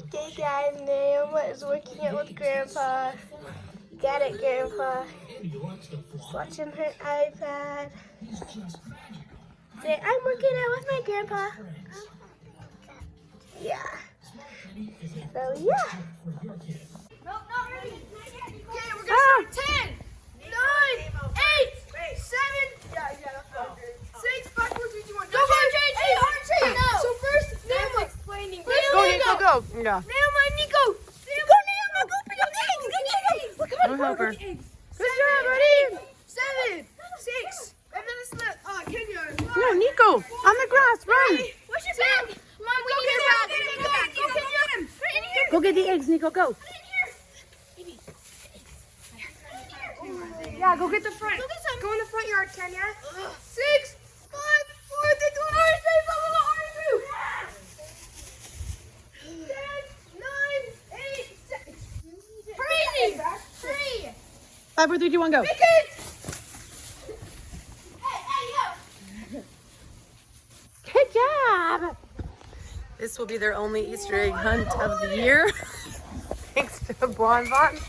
Okay guys, Naomi is working out with Grandpa. Got it, Grandpa. She's watching her iPad. Say, I'm working out with my Grandpa. Yeah. So yeah. Nope, not ready. Okay, we're gonna start at 10, 9, 8, 7, 6, 5, 4, 3, 2, 1. Go, Hey, no. So first, Naomi explaining. Go, Nico, go. Yeah. Naomi, Nico. Go, Naomi, go pick up the eggs. Go get eggs. Look, come on, I'll help her. Good job, ready? 7, 6, and then it's Kenya. No, Nico, on the grass, run. What's your bag? Come on, we need your bag. Go get him. Put it in here. Go get the eggs, Nico, go. Put it in here. Yeah, go get the front. Go get some. Go in the front yard, Kenya. 6, 5, 4, 3, 2, 1. Orange, baby, orange, 10, 9, 8, 6. Crazy. 3. 5, 4, 3, 2, 1, go. Pick it. Hey, Good job. This will be their only Easter egg hunt of the year. Thanks to Bonbon.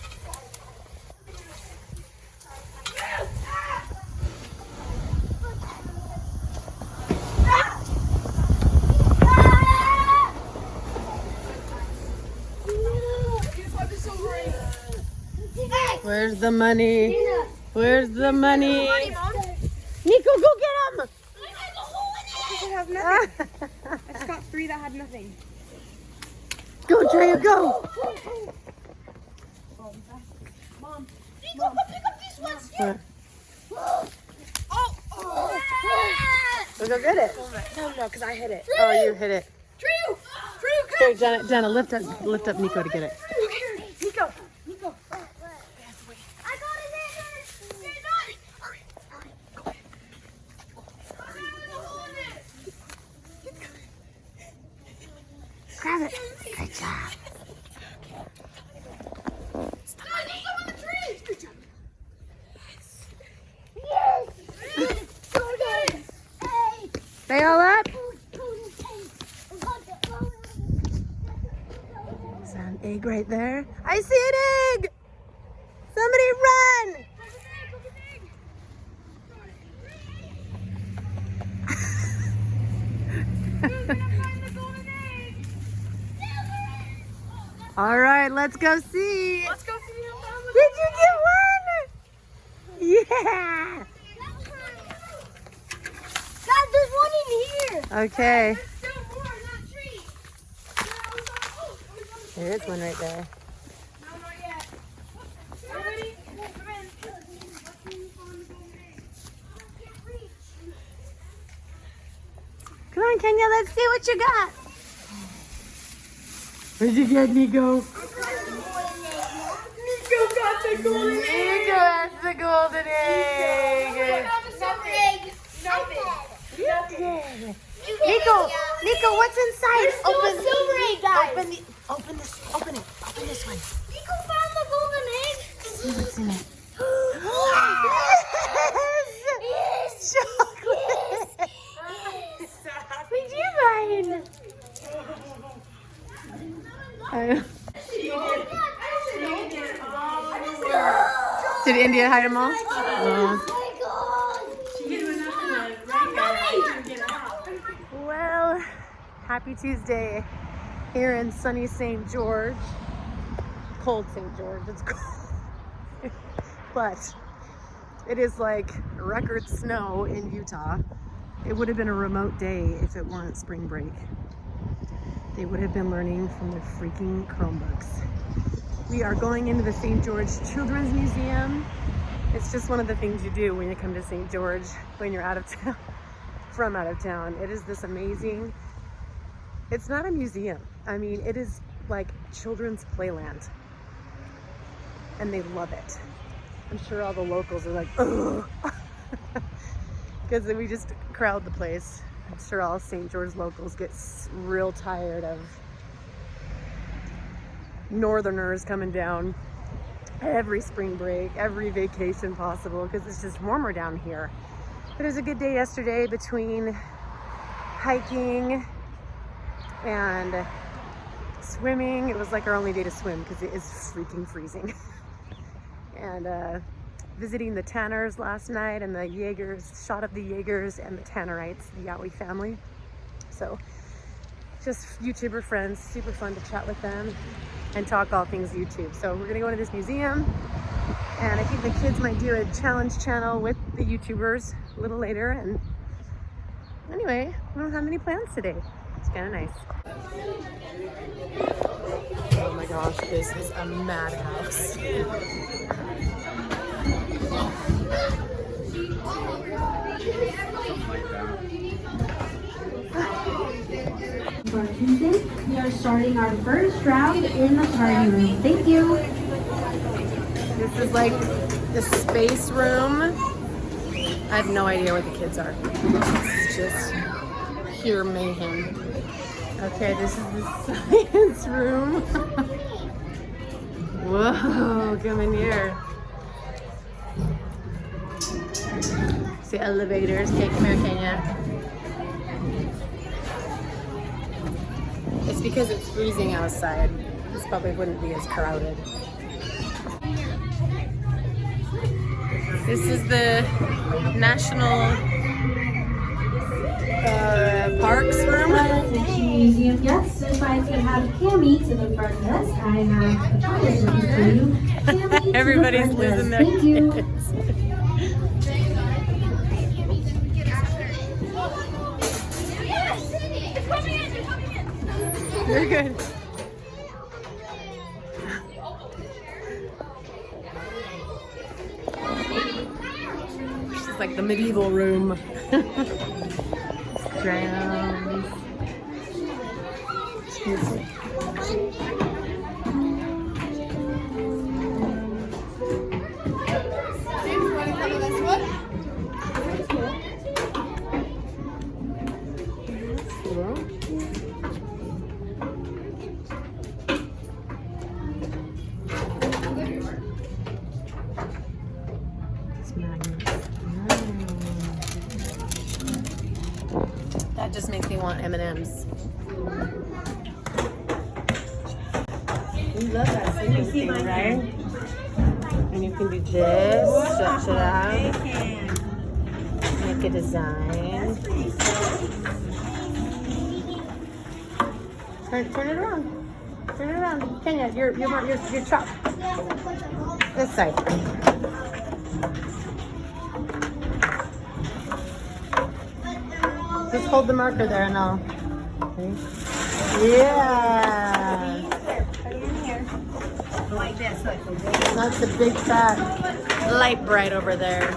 Where's the money? Where's the money? Nico, go get him! I have nothing. I just got 3 that had nothing. Go, Drea, go! Mom, Nico, go pick up these ones here. Go get it. No, because I hit it. Oh, you hit it. Drew, Here, Jenna, lift up Nico to get it. Nico. I got it in. Hurry. Grab it. Good job. They all up? Is that an egg right there? I see an egg! Somebody run! All right, let's go see. Let's go see him down the Did you get one? Yeah. God, there's one in here. Okay. There's still more in that tree. There is one right there. No, not yet. Ready? Come in. Come on, Kenya, let's see what you got. What'd you get, Nico? Nico got the golden egg. Nico has the golden egg. Nothing. Nico, what's inside? There's still a silver egg, guys. Open this one. Nico found the golden egg. See what's in it. Yes. Chocolate. Would you mind? Did India hide them all? Well, happy Tuesday here in sunny St. George. Cold St. George, it's cold. But it is like record snow in Utah. It would have been a remote day if it weren't spring break. They would have been learning from their freaking Chromebooks. We are going into the St. George Children's Museum. It's just one of the things you do when you come to St. George when you're out of town, from out of town. It is this amazing, it's not a museum. I mean, it is like children's playland. And they love it. I'm sure all the locals are like, ugh. Because we just crowd the place. I'm sure all St. George locals get real tired of northerners coming down every spring break, every vacation possible, because it's just warmer down here. But it was a good day yesterday between hiking and swimming. It was like our only day to swim because it is freaking freezing. And visiting the Tanners last night and the Jaegers, shot of the Jaegers and the Tannerites, the Yowie family. So just YouTuber friends, super fun to chat with them and talk all things YouTube. So we're gonna go to this museum, and I think the kids might do a challenge channel with the YouTubers a little later. And anyway, we don't have many plans today. It's kind of nice. Oh my gosh, this is a madhouse. We are starting our first round in the party room. Thank you. This is like the space room. I have no idea where the kids are. It's just pure mayhem. Okay, this is the science room. Whoa, come in here. See elevators. Okay, come here, Kenya. It's because it's freezing outside. This probably wouldn't be as crowded. This is the National Parks room. Museum guests, if I could have Cammy to the front desk, I have a child looking for you. Cammy to Everybody's the front losing desk. their Thank you. kids. You're good. This is like the medieval room. Drowns. Music. That just makes me want M&Ms. You love that singing thing, right? And you can do this, stretch it out, make a design. Turn it around. Turn it around. Kenya, you're chopped. This side. Just hold the marker there and I'll. Okay. Yeah. Like this, so it's a That's a big fat light bright over there.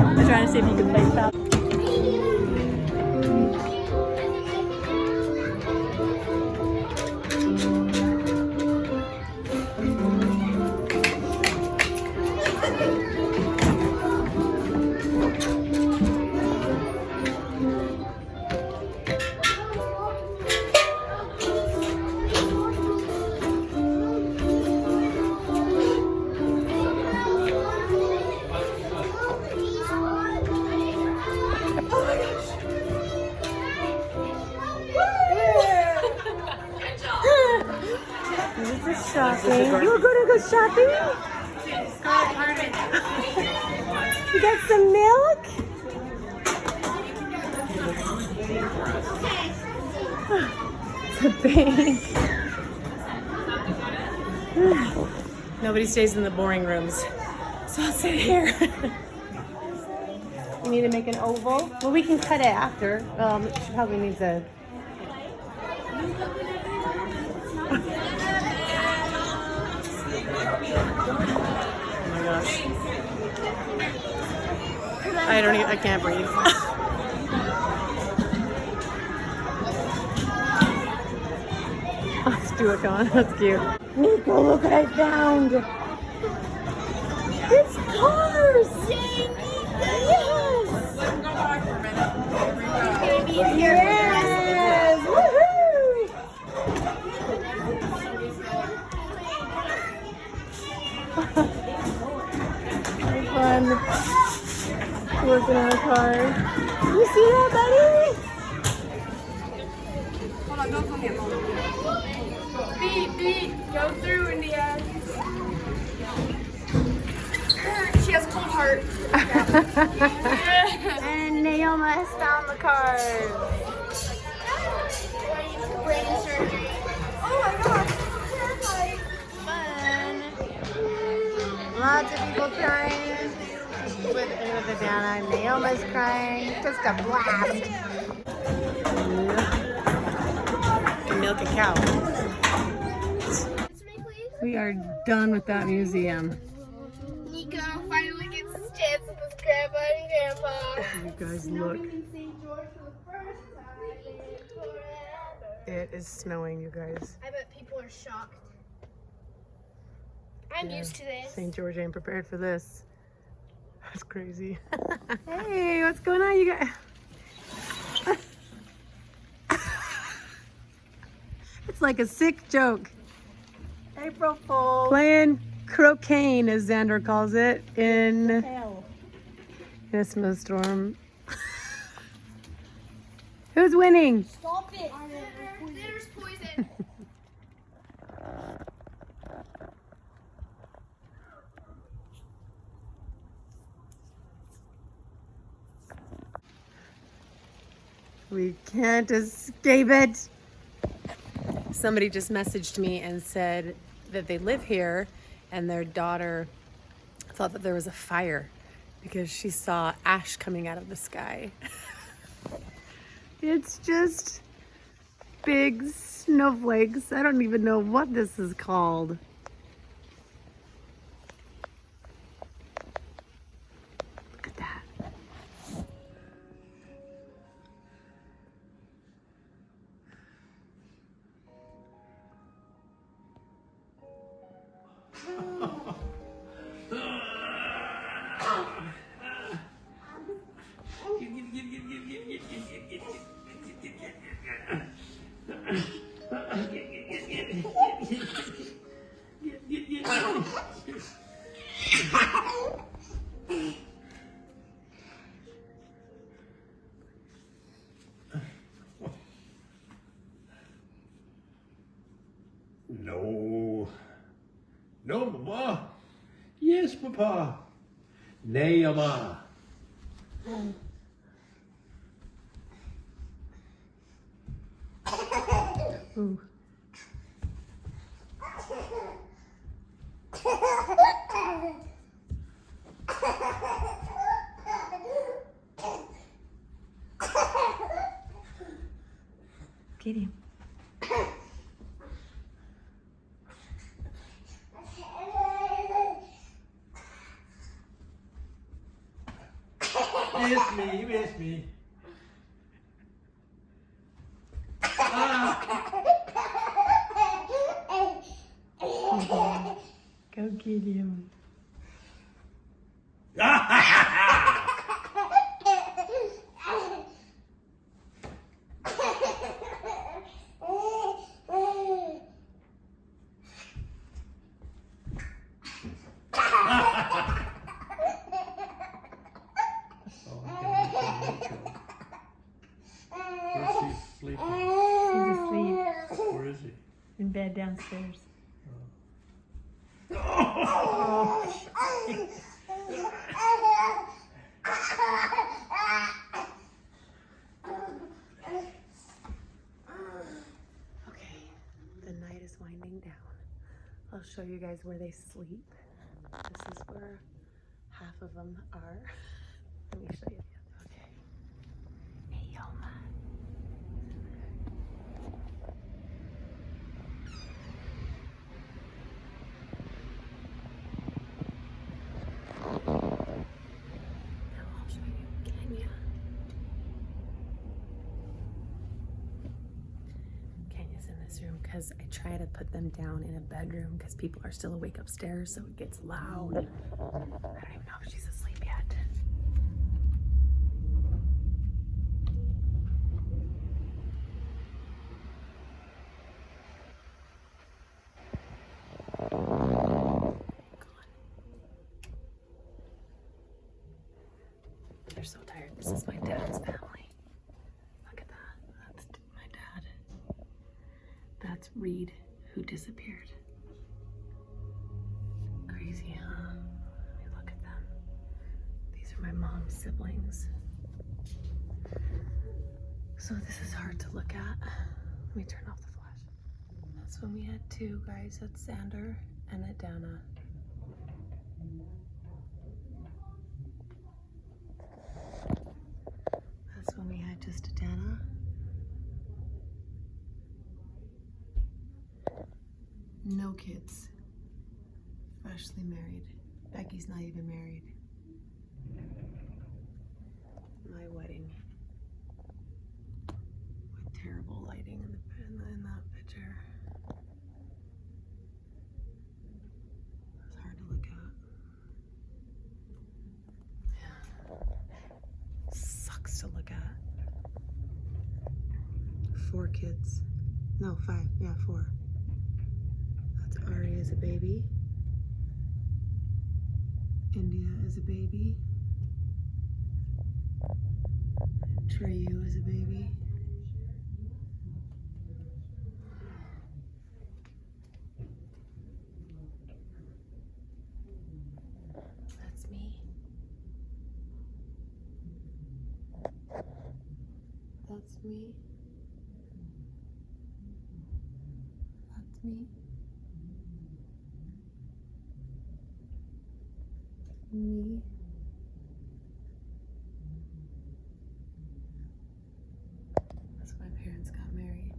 I'm trying to see if you can play that. Shopping. You were going to go shopping? You got some milk? It's a bank. Nobody stays in the boring rooms, so I'll sit here. You need to make an oval? Well, we can cut it after. She probably needs a... Oh my gosh. I can't breathe. Let's do it, Con. That's cute. Nico, look what I found. It's cars. Yay, Nico. Yes. Yes. Woohoo. working on a car. You see that, buddy? Hold on, don't tell me a moment. Beep, beep, go through, India. She has cold heart. And Naoma has found the card. Brain surgery. Oh my gosh. Fun. Lots of people crying. With the Dana. Naoma's crying. Just a blast. Milk a cow. We are done with that museum. Nico finally gets his chance with his grandpa and grandpa. You guys look. St. George for the first time in forever. It is snowing, you guys. I bet people are shocked. I'm used to this. St. George ain't prepared for this. That's crazy. Hey, what's going on, you guys? It's like a sick joke. April Fool. Playing croquet, as Xander calls it, in a snowstorm. Who's winning? Stop it. There's poison. We can't escape it. Somebody just messaged me and said that they live here and their daughter thought that there was a fire because she saw ash coming out of the sky. It's just big snowflakes. I don't even know what this is called. Look at that. No. No, Mama. Yes, Papa. Nay, Mama. Ooh. Get him. Miss me. Go get him. Where's he sleeping? He's asleep Where is he? in bed downstairs. Okay, the night is winding down. I'll show you guys where they sleep. This is where half of them are. Let me show you. Okay. Naoma. Now I'll show you Kenya. Kenya's in this room because I try to put them down in a bedroom because people are still awake upstairs, so it gets loud. I don't even know if she's asleep yet. That's Reed, who disappeared. Crazy, huh? Let me look at them. These are my mom's siblings. So this is hard to look at. Let me turn off the flash. That's when we had two guys. That's Xander and Adana. That's when we had just Adana. No kids. Freshly married. Becky's not even married. My wedding. With terrible lighting in that picture. It's hard to look at. Yeah. Sucks to look at. 4 kids. No, 5. Yeah, 4. That's Ari as a baby. India as a baby. Treyu as a baby. That's me. That's me. That's me. Me. That's when my parents got married.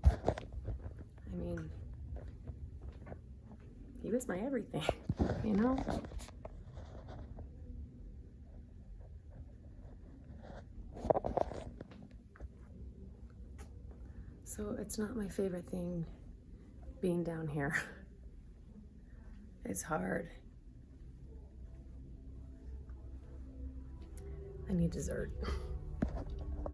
I mean, he was my everything, you know? So it's not my favorite thing being down here. It's hard. I need dessert.